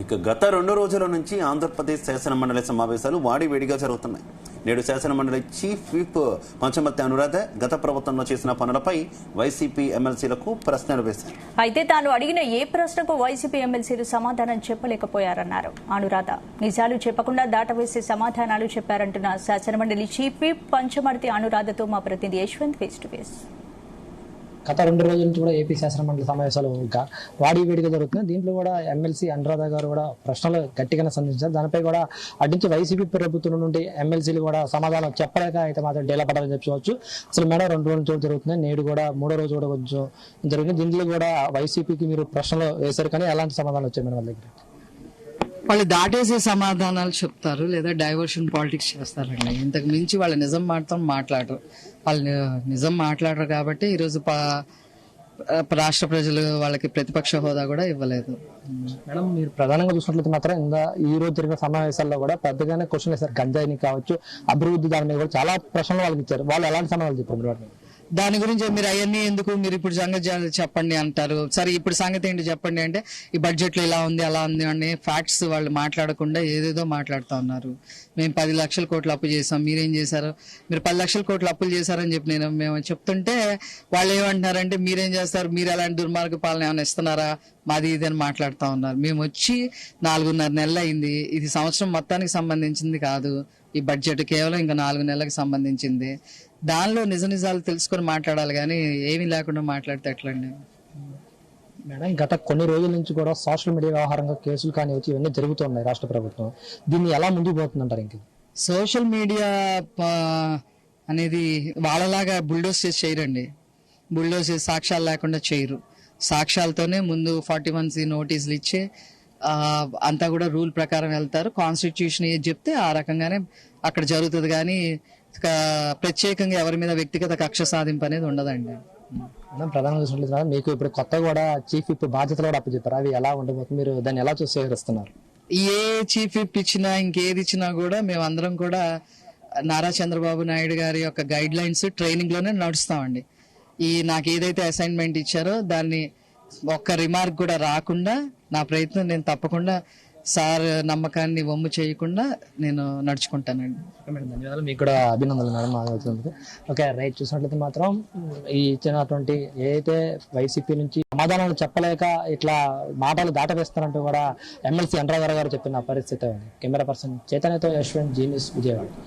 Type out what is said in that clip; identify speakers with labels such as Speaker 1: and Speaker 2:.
Speaker 1: ఇక గత 2 రోజుల నుంచి ఆంధ్రప్రదేశ్ శాసనమండలి సమావేశాలు వాడివేడిగా జరుగుతున్నాయి. నేడు శాసనమండలి చీఫ్ విప్ పంచమర్తి అనురాధ గత ప్రభుత్వంలో చేసిన పనులపై వైసీపీ ఎమ్మెల్సీలకు ప్రశ్నలు వేశారు.
Speaker 2: అయితే తాను అడిగిన ఏ ప్రశ్నకు వైసీపీ ఎమ్మెల్సీలు సమాధానం చెప్పలేకపోయారన్నారు అనురాధ. నిజాలు చెప్పకుండా దాటవేసే సమాధానాలు చెప్పారంటున్న శాసనమండలి చీఫ్ విప్ పంచమర్తి అనురాధతో మా ప్రతినిధి యశ్వంత్ ఫేస్ టు ఫేస్.
Speaker 3: గత 2 రోజుల నుంచి కూడా ఏపీ శాసనమండలి సమావేశాలు వాడివేడిగా జరుగుతున్నాయి. దీంట్లో కూడా ఎమ్మెల్సీ అనురాధ గారు కూడా ప్రశ్నలు గట్టిగానే సంధించారు. దానిపై కూడా అడ్డించి వైసీపీ ప్రభుత్వం నుండి ఎమ్మెల్సీలు కూడా సమాధానం చెప్పలేక అయితే మాత్రం డేలా పడాలని చెప్పుకోవచ్చు. అసలు మేడం 2 రోజుల నుంచి జరుగుతున్నాయి. నేడు కూడా 3వ రోజు కూడా కొంచెం జరిగింది. దీంట్లో కూడా వైసీపీకి మీరు ప్రశ్నలు వేశారు, కానీ ఎలాంటి సమాధానం వచ్చాయి మేడం వాళ్ళ దగ్గర?
Speaker 4: వాళ్ళు దాటేసే సమాధానాలు చెప్తారు, లేదా డైవర్షన్ పాలిటిక్స్ చేస్తారండి. ఇంతకు మించి వాళ్ళు నిజం మాట్లాడరు. వాళ్ళు నిజం మాట్లాడరు కాబట్టి ఈరోజు రాష్ట్ర ప్రజలు వాళ్ళకి ప్రతిపక్ష హోదా కూడా ఇవ్వలేదు.
Speaker 3: మేడం, మీరు ప్రధానంగా చూసినట్లయితే మాత్రం ఈ రోజు జరిగిన సమావేశాల్లో కూడా పెద్దగానే క్వశ్చన్ వేశారు. గంజాయిని కావచ్చు, అభివృద్ధి దాని మీద కూడా చాలా ప్రశ్నలు వాళ్ళకి ఇచ్చారు. వాళ్ళు ఎలాంటి సమాధానాలు చెప్పారు?
Speaker 4: దాని గురించి మీరు అవన్నీ ఎందుకు, మీరు ఇప్పుడు సంగతి చెప్పండి అంటారు. సరే, ఇప్పుడు సంగతి ఏంటి చెప్పండి అంటే ఈ బడ్జెట్ లో ఇలా ఉంది అలా ఉంది అని ఫ్యాక్ట్స్ వాళ్ళు మాట్లాడకుండా ఏదేదో మాట్లాడుతూ ఉన్నారు. మేము 10 లక్షల కోట్లు అప్పు చేసాం, మీరేం చేశారు, మీరు 10 లక్షల కోట్లు అప్పులు చేశారని చెప్పి మేము చెప్తుంటే వాళ్ళు ఏమంటున్నారంటే మీరేం చేస్తారు, మీరు ఎలాంటి దుర్మార్గ పాలన ఏమైనా ఇస్తున్నారా, మాది ఇది అని మాట్లాడుతూ ఉన్నారు. మేము వచ్చి 4.5 నెలలు అయింది. ఇది సంవత్సరం మొత్తానికి సంబంధించింది కాదు. ఈ బడ్జెట్ కేవలం ఇంకా 4 నెలలకు సంబంధించింది. దానిలో నిజాలు తెలుసుకొని మాట్లాడాలి, కానీ ఏమీ లేకుండా మాట్లాడితే ఎట్లండి?
Speaker 3: మేడం, గత కొన్ని రోజుల నుంచి కూడా సోషల్ మీడియా వ్యవహారంగా కేసులు కానీ వచ్చి ఇవన్నీ జరుగుతున్నాయి రాష్ట్ర ప్రభుత్వం. దీన్ని ఎలా ముందుకు పోతుందంటారు? ఇంక
Speaker 4: సోషల్ మీడియా అనేది వాళ్ళలాగా బుల్డోస్ చేసి చేయరండి. బుల్డోస్ చేసి సాక్ష్యాలు లేకుండా చేయరు. సాక్ష్యాలతోనే ముందు 41C నోటీసులు ఇచ్చే అంతా కూడా రూల్ ప్రకారం వెళ్తారు. కాన్స్టిట్యూషన్ ఏది చెప్తే ఆ రకంగానే అక్కడ జరుగుతుంది, కానీ ప్రత్యేకంగా ఎవరి మీద వ్యక్తిగత కక్ష సాధింపు అనేది ఉండదండి.
Speaker 3: ప్రధానంగా చూసినట్లయితే మీకు ఇప్పుడు కొత్త కూడా చీఫ్ విప్ బాధ్యతలు కూడా అప్పచెప్పారు. అవి ఎలా ఉండబోతుంది, మీరు దాన్ని ఎలా స్వీకరిస్తున్నారు?
Speaker 4: ఏ చీఫ్ విప్ ఇచ్చినా ఇంకేది ఇచ్చినా కూడా మేమందరం కూడా నారా చంద్రబాబు నాయుడు గారి యొక్క గైడ్ లైన్స్ ట్రైనింగ్ లోనే నడుస్తామండి. నాకు ఏదైతే అసైన్మెంట్ ఇచ్చారో దాన్ని ఒక్క రిమార్క్ కూడా రాకుండా నా ప్రయత్నం నేను తప్పకుండా సార్ నమ్మకాన్ని వమ్ము చేయకుండా నేను నడుచుకుంటానండి.
Speaker 3: ధన్యవాదాలు, మీకు కూడా అభినందనలు మేడం. Okay, right. చూసినట్లయితే మాత్రం ఈ ఇచ్చినటువంటి ఏదైతే వైసీపీ నుంచి సమాధానాలు చెప్పలేక ఇట్లా మాటలు దాటవేస్తారంటూ కూడా ఎమ్మెల్సీ అనురాధ గారు చెప్పిన పరిస్థితి. కెమెరా పర్సన్ చైతన్యతో యశ్వంత్, జీ న్యూస్, విజయవాడ.